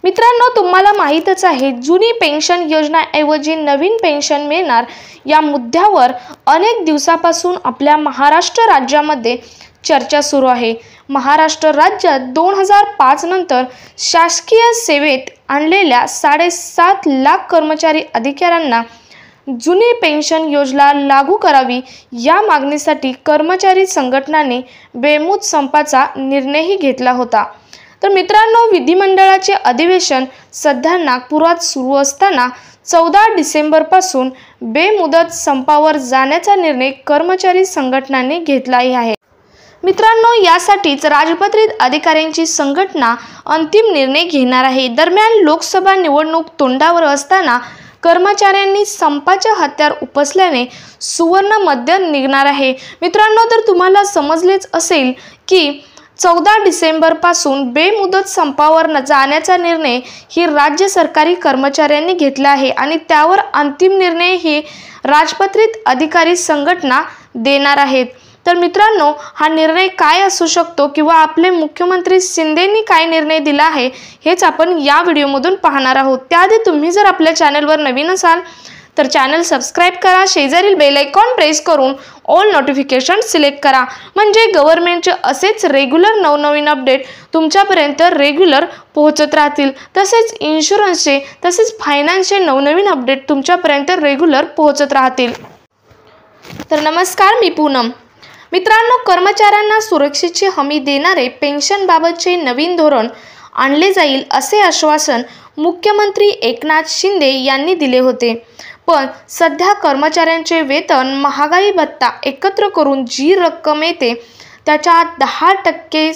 मित्रांनो, तुम्हाला माहीतच आहे, जुनी पेन्शन योजना ऐवजी नवीन पेन्शन मिळणार या मुद्द्यावर अनेक दिवसापासून आपल्या महाराष्ट्र राज्यामध्ये चर्चा सुरू आहे। महाराष्ट्र राज्यात 2005 नंतर शासकीय सेवेत आणलेल्या 7.5 लाख कर्मचारी अधिकाऱ्यांना जुनी पेन्शन योजना लागू करावी या मागणीसाठी कर्मचारी संघटनांनी बेमुदत संपाचा निर्णयही घेतला होता। तर मित्रांनो, विधिमंडळाचे अधिवेशन सध्या नागपुरात सुरू असताना 14 डिसेंबरपासून बेमुदत संपावर जाण्याचा निर्णय कर्मचारी संघटनांनी घेतलाही आहे। मित्रांनो, यासाठीच राजपत्रित अधिकाऱ्यांची संघटना अंतिम निर्णय घेणार आहे। दरम्यान लोकसभा निवडणूक तोंडावर असताना कर्मचाऱ्यांनी संपाचे हत्यार उपसल्याने सुवर्ण मध्य निघणार आहे। मित्रांनो, तर तुम्हाला समजलेच असेल की 14 डिसेंबरपासून बेमुदत संपावर जाण्याचा निर्णय ही राज्य सरकारी कर्मचाऱ्यांनी घेतला आहे आणि त्यावर अंतिम निर्णय ही राजपत्रित अधिकारी संघटना देणार आहेत। तर मित्रांनो, हा निर्णय काय असू शकतो किंवा आपले मुख्यमंत्री शिंदेंनी काय निर्णय दिला आहे हेच आपण या व्हिडिओमधून पाहणार आहोत। त्याआधी तुम्ही जर आपल्या चॅनलवर नवीन असाल तर चॅनल सबस्क्राइब करा, शेजारील बेल आयकॉन प्रेस करून ऑल नोटिफिकेशन सिलेक्ट करा, म्हणजे गव्हर्नमेंटचे असेच रेग्युलर नवनवीन अपडेट तुमच्यापर्यंत रेग्युलर पोहोचत राहतील। तसेच इन्शुरन्सचे तसेच फायनान्सचे नवनवीन अपडेट तुमच्यापर्यंत रेग्युलर पोहोचत राहतील। तर नमस्कार, मी पूनम। मित्रांनो, कर्मचाऱ्यांना सुरक्षेची हमी देणारे पेन्शनबाबतचे नवीन धोरण आणले जाईल असे आश्वासन मुख्यमंत्री एकनाथ शिंदे यांनी दिले होते। पण सध्या कर्मचाऱ्यांचे वेतन, महागाई भत्ता एकत्र करून जी रक्कम येते त्याच्या 10%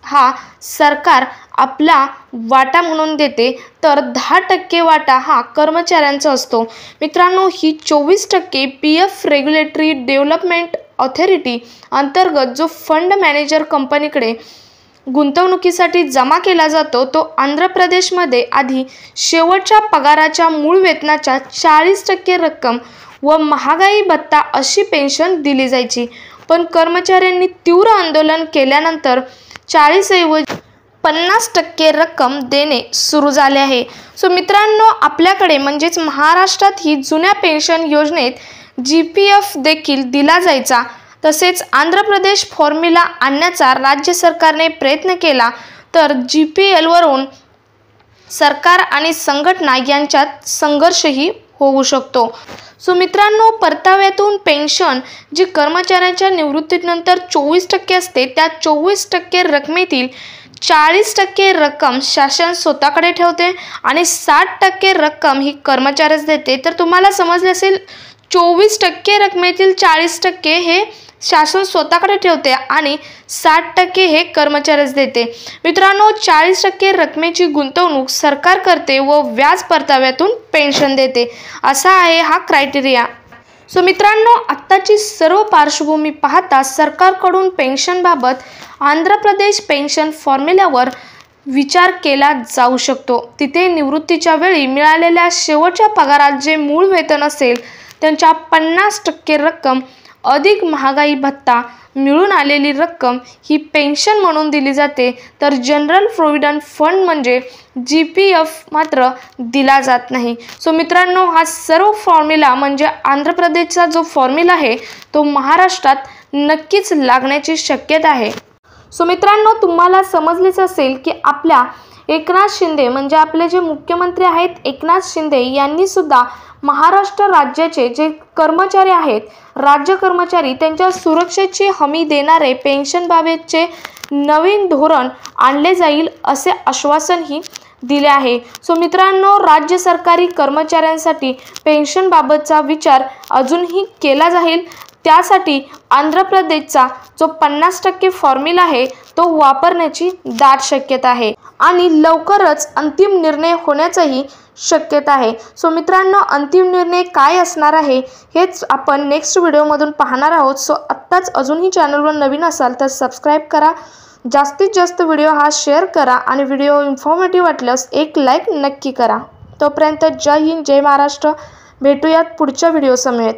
हा सरकार आपला वाटा म्हणून देते, तर 10% वाटा हा कर्मचाऱ्यांचा असतो। मित्रांनो, ही 24% PF रेग्युलेटरी डेव्हलपमेंट ऑथॉरिटी अंतर्गत जो फंड मॅनेजर कंपनीकडे गुंतवणुकीसाठी जमा केला जातो, तो आंध्र प्रदेशमध्ये आधी शेवटच्या पगाराच्या मूळ वेतनाच्या 40% रक्कम व महागाई भत्ता अशी पेन्शन दिली जायची। पण कर्मचाऱ्यांनी तीव्र आंदोलन केल्यानंतर 40 ऐवजी 50% रक्कम देणे सुरू झाले आहे। सो मित्रांनो, आपल्याकडे म्हणजेच महाराष्ट्रात ही जुन्या पेन्शन योजनेत GPF देखील दिला जायचा। तसेच आंध्र प्रदेश फॉर्म्युला आणण्याचा राज्य सरकारने प्रयत्न केला, तर GPL वरून सरकार आणि संघटना यांच्यात संघर्षही होऊ शकतो। सो मित्रांनो, परताव्यातून पेन्शन जी कर्मचाऱ्यांच्या निवृत्तीनंतर 24% असते, त्या 24% रकमेतील 40% रक्कम शासन स्वतःकडे ठेवते आणि 60% रक्कम ही कर्मचाऱ्यास देते। तर तुम्हाला समजले असेल, 24% रकमेतील 40% हे शासन स्वतःकडे ठेवते आणि 60% हे कर्मचाऱ्यास देते। मित्रांनो, 40% रकमेची गुंतवणूक सरकार करते व व्याज परताव्यातून पेन्शन देते, असा आहे हा क्रायटेरिया। सो मित्रांनो, आत्ताची सर्व पार्श्वभूमी पाहता सरकारकडून पेन्शनबाबत आंध्र प्रदेश पेन्शन फॉर्म्युल्यावर विचार केला जाऊ शकतो। तिथे निवृत्तीच्या वेळी मिळालेल्या शेवटच्या पगारात जे मूळ वेतन असेल त्यांच्या 50% रक्कम अधिक महागाई भत्ता मिळून आलेली रक्कम ही पेन्शन म्हणून दिली जाते, तर जनरल प्रोव्हिडंट फंड म्हणजे GPF मात्र दिला जात नाही। सो मित्रांनो, हा सर्व फॉर्म्युला म्हणजे आंध्र प्रदेशचा जो फॉर्म्युला आहे तो महाराष्ट्रात नक्कीच लागण्याची शक्यता आहे। सो मित्रांनो, तुम्हाला समजलेच असेल की आपल्या एकनाथ शिंदे म्हणजे आपले जे मुख्यमंत्री आहेत एकनाथ शिंदे यांनी सुद्धा महाराष्ट्र राज्याचे जे कर्मचारी आहेत, राज्य कर्मचारी, त्यांच्या सुरक्षेची हमी देणारे पेन्शनबाबतचे नवीन धोरण आणले जाईल असे आश्वासनही दिले आहे। सो मित्रांनो, राज्य सरकारी कर्मचाऱ्यांसाठी पेन्शनबाबतचा विचार अजूनही केला जाईल। त्यासाठी आंध्र प्रदेशचा जो 50% फॉर्म्युला आहे तो वापरण्याची दाट शक्यता आहे आणि लवकरच अंतिम निर्णय होण्याचीही शक्यता आहे। सो मित्रांनो, अंतिम निर्णय काय असणार आहे हेच आपण नेक्स्ट व्हिडिओमधून पाहणार आहोत। सो आत्ताच अजूनही चॅनलवर नवीन असाल तर सबस्क्राइब करा, जास्तीत जास्त व्हिडिओ हा शेअर करा आणि व्हिडिओ इन्फॉर्मेटिव्ह वाटल्यास एक लाईक नक्की करा। तोपर्यंत जय हिंद, जय महाराष्ट्र। भेटूयात पुढच्या व्हिडिओ समेत।